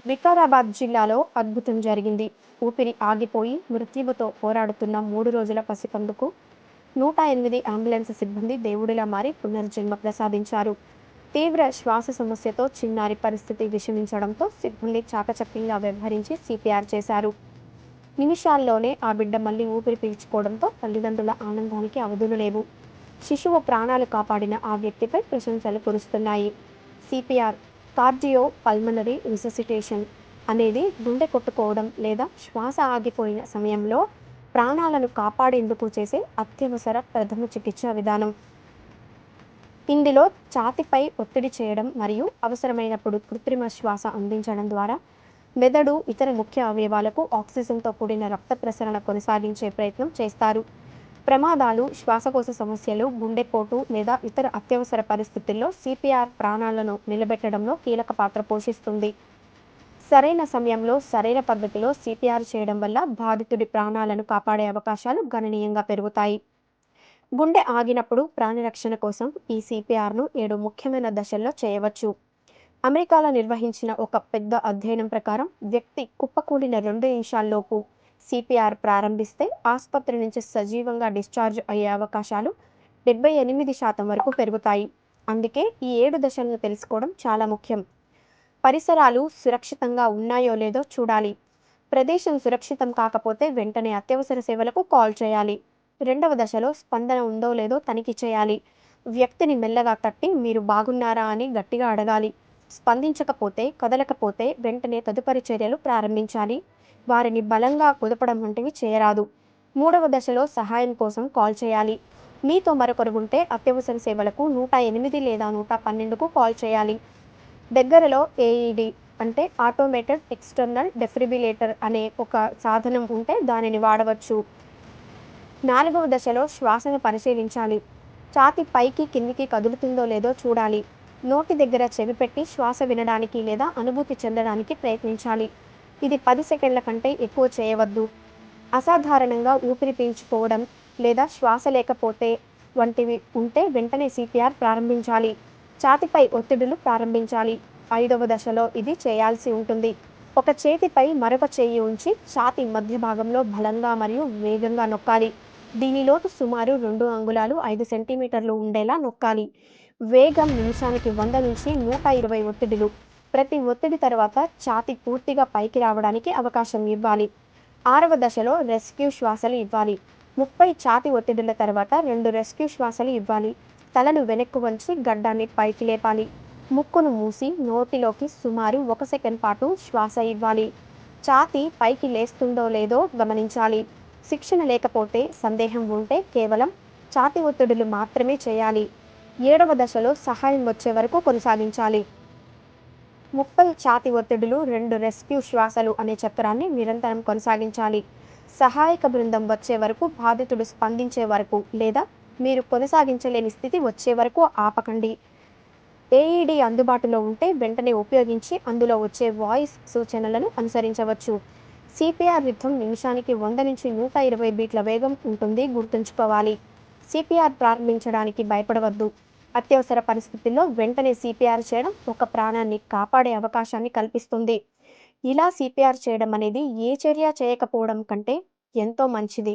వికారాబాద్ జిల్లాలో అద్భుతం జరిగింది. ఊపిరి ఆగిపోయి మృత్యువుతో పోరాడుతున్న 3 రోజుల పసికందుకు 108 అంబులెన్స్ సిబ్బంది దేవుడిలా మారి పునర్జన్మ ప్రసాదించారు. తీవ్ర శ్వాస సమస్యతో చిన్నారి పరిస్థితి విషమించడంతో సిబ్బంది చాకచక్యంగా వ్యవహరించి సిపిఆర్ చేశారు. నిమిషాల్లోనే ఆ బిడ్డ మళ్ళీ ఊపిరి పీల్చుకోవడంతో తల్లిదండ్రుల ఆనందానికి అవధులు లేవు. శిశువు ప్రాణాలు కాపాడిన ఆ వ్యక్తిపై ప్రశంసలు కురుస్తున్నాయి. సిపిఆర్ కార్డియో పల్మనరీ రిససిటేషన్ అనేది గుండె కొట్టుకోవడం లేదా శ్వాస ఆగిపోయిన సమయంలో ప్రాణాలను కాపాడేందుకు చేసే అత్యవసర ప్రథమ చికిత్సా విధానం. ఇందులో ఛాతీపై ఒత్తిడి చేయడం మరియు అవసరమైనప్పుడు కృత్రిమ శ్వాస అందించడం ద్వారా మెదడు, ఇతర ముఖ్య అవయవాలకు ఆక్సిజన్తో కూడిన రక్త ప్రసరణ కొనసాగించే ప్రయత్నం చేస్తారు. ప్రమాదాలు, శ్వాసకోశ సమస్యలు, గుండెపోటు లేదా ఇతర అత్యవసర పరిస్థితుల్లో సిపిఆర్ ప్రాణాలను నిలబెట్టడంలో కీలక పాత్ర పోషిస్తుంది. సరైన సమయంలో, సరైన పద్ధతిలో సిపిఆర్ చేయడం వల్ల బాధితుడి ప్రాణాలను కాపాడే అవకాశాలు గణనీయంగా పెరుగుతాయి. గుండె ఆగినప్పుడు ప్రాణరక్షణ కోసం ఈ సిపిఆర్ను 7 ముఖ్యమైన దశల్లో చేయవచ్చు. అమెరికాలో నిర్వహించిన ఒక పెద్ద అధ్యయనం ప్రకారం వ్యక్తి కుప్పకూలిన 2 నిమిషాల్లోపు సిపిఆర్ ప్రారంభిస్తే ఆసుపత్రి నుంచి సజీవంగా డిశ్చార్జ్ అయ్యే అవకాశాలు 78% వరకు పెరుగుతాయి. అందుకే ఈ 7 దశలను తెలుసుకోవడం చాలా ముఖ్యం. పరిసరాలు సురక్షితంగా ఉన్నాయో లేదో చూడాలి. ప్రదేశం సురక్షితం కాకపోతే వెంటనే అత్యవసర సేవలకు కాల్ చేయాలి. 2వ దశలో స్పందన ఉందో లేదో తనిఖీ చేయాలి. వ్యక్తిని మెల్లగా తట్టి మీరు బాగున్నారా అని గట్టిగా అడగాలి. స్పందించకపోతే, కదలకపోతే వెంటనే తదుపరి చర్యలు ప్రారంభించాలి. వారిని బలంగా కుదపడం వంటివి చేయరాదు. 3వ దశలో సహాయం కోసం కాల్ చేయాలి. మీతో మరొకరు ఉంటే అత్యవసర సేవలకు 108 లేదా 112కు కాల్ చేయాలి. దగ్గరలో ఏఈడి అంటే ఆటోమేటెడ్ ఎక్స్టర్నల్ డెఫిబ్రిలేటర్ అనే ఒక సాధనం ఉంటే దానిని వాడవచ్చు. 4వ దశలో శ్వాసను పరిశీలించాలి. ఛాతీ పైకి కిందికి కదులుతుందో లేదో చూడాలి. నోటి దగ్గర చెవి పెట్టి శ్వాస వినడానికి లేదా అనుభూతి చెందడానికి ప్రయత్నించాలి. ఇది 10 సెకండ్ల కంటే ఎక్కువ చేయవద్దు. అసాధారణంగా ఊపిరి పీల్చుకోవడం లేదా శ్వాస లేకపోతే వంటివి ఉంటే వెంటనే సిపిఆర్ ప్రారంభించాలి. ఛాతీపై ఒత్తిడులు ప్రారంభించాలి. 5వ దశలో ఇది చేయాల్సి ఉంటుంది. ఒక చేతిపై మరొక చేయి ఉంచి ఛాతీ మధ్య భాగంలో బలంగా మరియు వేగంగా నొక్కాలి. దీని లోతు సుమారు 2 అంగుళాలు 5 సెంటీమీటర్లు ఉండేలా నొక్కాలి. వేగం నిమిషానికి 100 నుంచి 120 ఒత్తిడులు. ప్రతి ఒత్తిడి తర్వాత ఛాతీ పూర్తిగా పైకి రావడానికి అవకాశం ఇవ్వాలి. 6వ దశలో రెస్క్యూ శ్వాసలు ఇవ్వాలి. 30 ఛాతీ ఒత్తిడుల తర్వాత 2 రెస్క్యూ శ్వాసలు ఇవ్వాలి. తలను వెనక్కు వంచి గడ్డాన్ని పైకి లేపాలి. ముక్కును మూసి నోటిలోకి సుమారు 1 సెకండ్ పాటు శ్వాస ఇవ్వాలి. ఛాతీ పైకి లేస్తుందో లేదో గమనించాలి. శిక్షణ లేకపోతే, సందేహం ఉంటే కేవలం ఛాతీ ఒత్తిడులు మాత్రమే చేయాలి. 7వ దశలో సహాయం వచ్చే వరకు కొనసాగించాలి. 30 ఛాతీ ఒత్తిడులు, 2 రెస్క్యూ శ్వాసలు అనే చక్రాన్ని నిరంతరం కొనసాగించాలి. సహాయక బృందం వచ్చే వరకు, బాధితుడు స్పందించే వరకు లేదా మీరు కొనసాగించలేని స్థితి వచ్చే వరకు ఆపకండి. ఏఈడి అందుబాటులో ఉంటే వెంటనే ఉపయోగించి అందులో వచ్చే వాయిస్ సూచనలను అనుసరించవచ్చు. సిపిఆర్ రిథమ్ నిమిషానికి 100 నుంచి 120 బీట్ల వేగం ఉంటుంది గుర్తుంచుకోవాలి. సిపిఆర్ ప్రారంభించడానికి భయపడవద్దు. అత్యవసర పరిస్థితుల్లో వెంటనే సిపిఆర్ చేయడం ఒక ప్రాణాన్ని కాపాడే అవకాశాన్ని కల్పిస్తుంది. ఇలా సిపిఆర్ చేయడం అనేది ఏ చర్య చేయకపోవడం కంటే ఎంతో మంచిది.